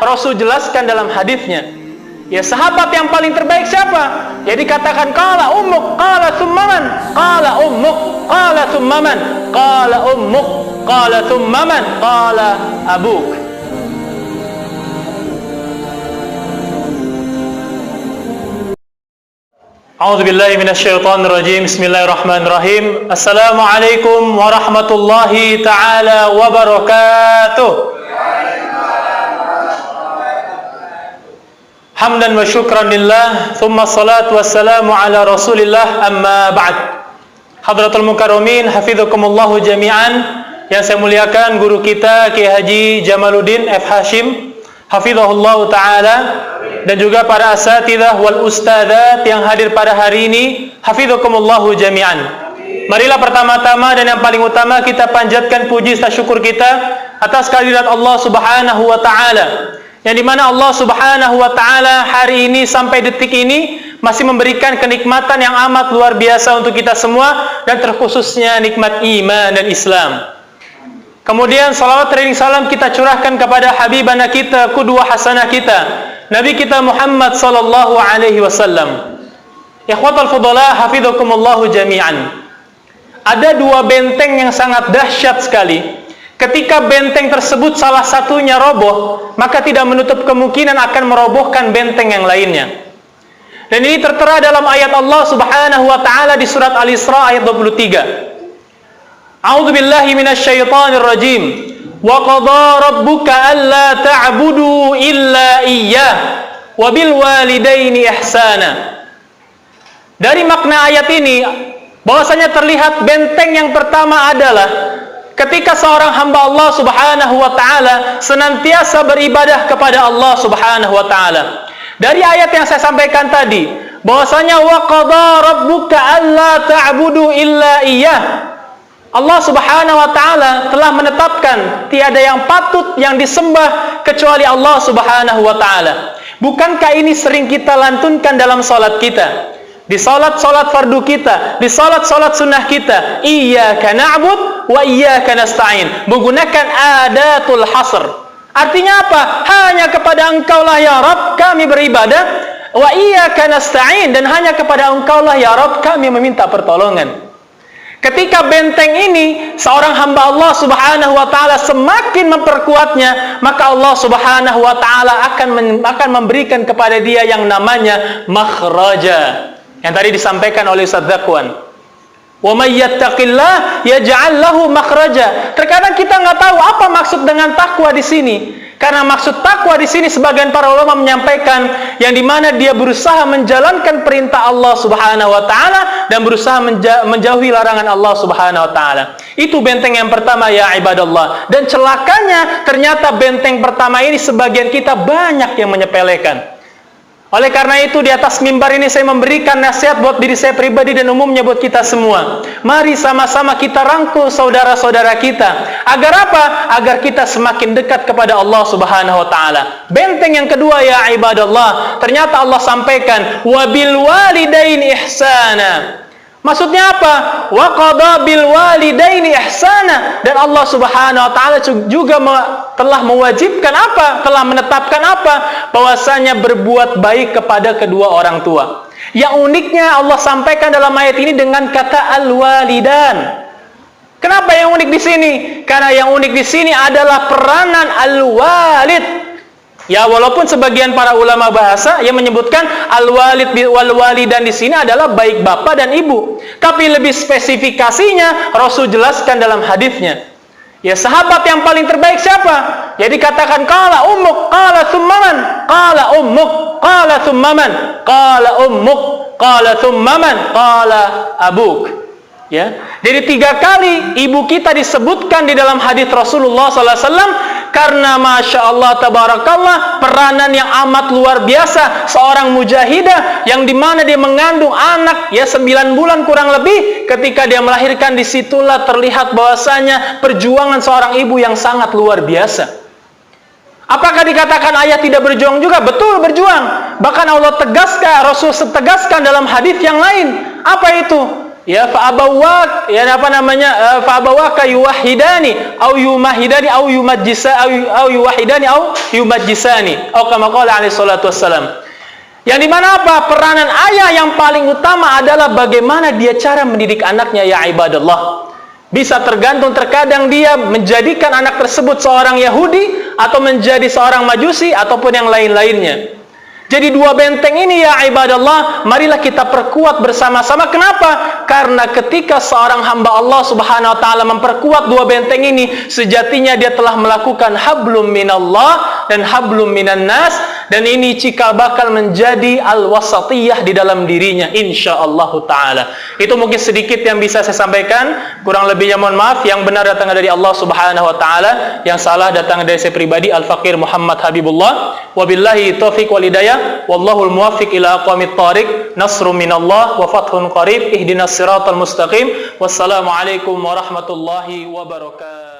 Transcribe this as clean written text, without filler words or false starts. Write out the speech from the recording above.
Rasul jelaskan dalam hadisnya. Ya, sahabat yang paling terbaik siapa? Ya dikatakan qala ummuk, qala thumma man, qala ummuk, qala thumma man, qala ummuk, qala thumma man, qala abuk. A'udzu billahi minasyaitonir rajim. Bismillahirrahmanirrahim. Assalamualaikum warahmatullahi taala wabarakatuh. Hamdan wa syukran lillah, thumma salatu wassalamu ala rasulillah, amma ba'd. Hadratul mukarramin, hafizakumullahu jami'an. Yang saya muliakan guru kita Kiai Haji Jamaluddin F. Hashim, hafizahullahu ta'ala, dan juga para asatidzah wal ustadzat yang hadir pada hari ini, hafizakumullahu jami'an. Marilah pertama-tama dan yang paling utama kita panjatkan puji serta syukur kita atas kehadirat Allah Subhanahu wa taala, yang dimana Allah Subhanahu wa ta'ala hari ini sampai detik ini masih memberikan kenikmatan yang amat luar biasa untuk kita semua, dan terkhususnya nikmat iman dan Islam. Kemudian salawat dan salam kita curahkan kepada habibana kita, qudwah hasanah kita, Nabi kita Muhammad sallallahu alaihi wasallam. Ikhwatal fudhala, hafizakumullahu jami'an. Ada dua benteng yang sangat dahsyat sekali. Ketika benteng tersebut salah satunya roboh, maka tidak menutup kemungkinan akan merobohkan benteng yang lainnya. Dan ini tertera dalam ayat Allah Subhanahu wa taala di surat Al-Isra ayat 23. A'udzu billahi minasyaitonir rajim. Wa qadha rabbuka alla ta'budu illa iyyah wa bil walidaini ihsana. Dari makna ayat ini bahwasanya terlihat benteng yang pertama adalah ketika seorang hamba Allah Subhanahu wa taala senantiasa beribadah kepada Allah Subhanahu wa taala. Dari ayat yang saya sampaikan tadi, bahwasanya wa qadha rabbuka alla ta'budu illa iyyah. Allah Subhanahu wa taala telah menetapkan tiada yang patut yang disembah kecuali Allah Subhanahu wa taala. Bukankah ini sering kita lantunkan dalam salat kita? Di salat-salat fardu kita, di salat-salat sunnah kita, iyyaka na'bud wa iyyaka nasta'in, menggunakan adatul hasr. Artinya apa? Hanya kepada Engkaulah ya Rabb kami beribadah, wa iyyaka nasta'in, dan hanya kepada Engkaulah ya Rabb kami meminta pertolongan. Ketika benteng ini seorang hamba Allah Subhanahu wa taala semakin memperkuatnya, maka Allah Subhanahu wa taala akan memberikan kepada dia yang namanya makhraja, yang tadi disampaikan oleh Ustaz Zakwan. Wa may yattaqillah yaj'al lahu makhraja. Terkadang kita nggak tahu apa maksud dengan takwa di sini. Karena maksud takwa di sini sebagian para ulama menyampaikan yang dimana dia berusaha menjalankan perintah Allah Subhanahu wa taala dan berusaha menjauhi larangan Allah Subhanahu wa taala. Itu benteng yang pertama ya ibadallah. Dan celakanya ternyata benteng pertama ini sebagian kita banyak yang menyepelekan. Oleh karena itu di atas mimbar ini saya memberikan nasihat buat diri saya pribadi dan umumnya buat kita semua. Mari sama-sama kita rangkul saudara-saudara kita. Agar apa? Agar kita semakin dekat kepada Allah Subhanahu wa taala. Benteng yang kedua ya ibadallah, ternyata Allah sampaikan wabil walidaini ihsana. Maksudnya apa? Wa qadha bil walidaini ihsana, dan Allah Subhanahu wa taala juga telah mewajibkan apa? Telah menetapkan apa? Bahwasanya berbuat baik kepada kedua orang tua. Yang uniknya Allah sampaikan dalam ayat ini dengan kata al-walidan. Kenapa yang unik di sini? Karena yang unik di sini adalah peranan al-walid. Ya, walaupun sebagian para ulama bahasa yang menyebutkan al-walid wal walidan di sini adalah baik bapak dan ibu, tapi lebih spesifikasinya Rasul jelaskan dalam hadisnya. Ya, sahabat yang paling terbaik siapa? Ya dikatakan qala ummuk, qala thumma man, qala ummuk, qala thumma man, qala ummuk, qala thumma man, qala abuk. Ya, jadi 3 kali ibu kita disebutkan di dalam hadis Rasulullah SAW, karena masya Allah tabarakallah peranan yang amat luar biasa seorang mujahidah yang dimana dia mengandung anak ya 9 bulan kurang lebih. Ketika dia melahirkan, disitulah terlihat bahwasanya perjuangan seorang ibu yang sangat luar biasa. Apakah dikatakan ayah tidak berjuang juga? Betul, berjuang. Bahkan Allah tegaskan, Rasul tegaskan dalam hadis yang lain. Apa itu? ya fa'abawak, ya apa namanya, fa'abawaka yuwahidani au yumahidani au yumajjisa au yuwahidani au yumajjisani, atau kama qala alaihi salatu wassalam. Yang dimana apa? Peranan ayah yang paling utama adalah bagaimana dia cara mendidik anaknya, ya ibadallah. Bisa tergantung, terkadang dia menjadikan anak tersebut seorang Yahudi atau menjadi seorang Majusi ataupun yang lain-lainnya. Jadi dua benteng ini, ya ibadallah, marilah kita perkuat bersama-sama. Kenapa? Karena ketika seorang hamba Allah subhanahu wa ta'ala memperkuat dua benteng ini, sejatinya dia telah melakukan hablum minallah dan hablum minan nas, dan ini cikal bakal menjadi al-wasatiyah di dalam dirinya, insyaallah ta'ala. Itu mungkin sedikit yang bisa saya sampaikan, kurang lebihnya mohon maaf. Yang benar datang dari Allah subhanahu wa ta'ala, yang salah datang dari saya pribadi, Al-Faqir Muhammad Habibullah. Wabillahi taufiq wal hidayah, wallahul muwaffiq ila aqwamit thariq, nasrun minallah wa fathun qarib, ihdinas siratal mustaqim. Wassalamualaikum warahmatullahi wabarakatuh.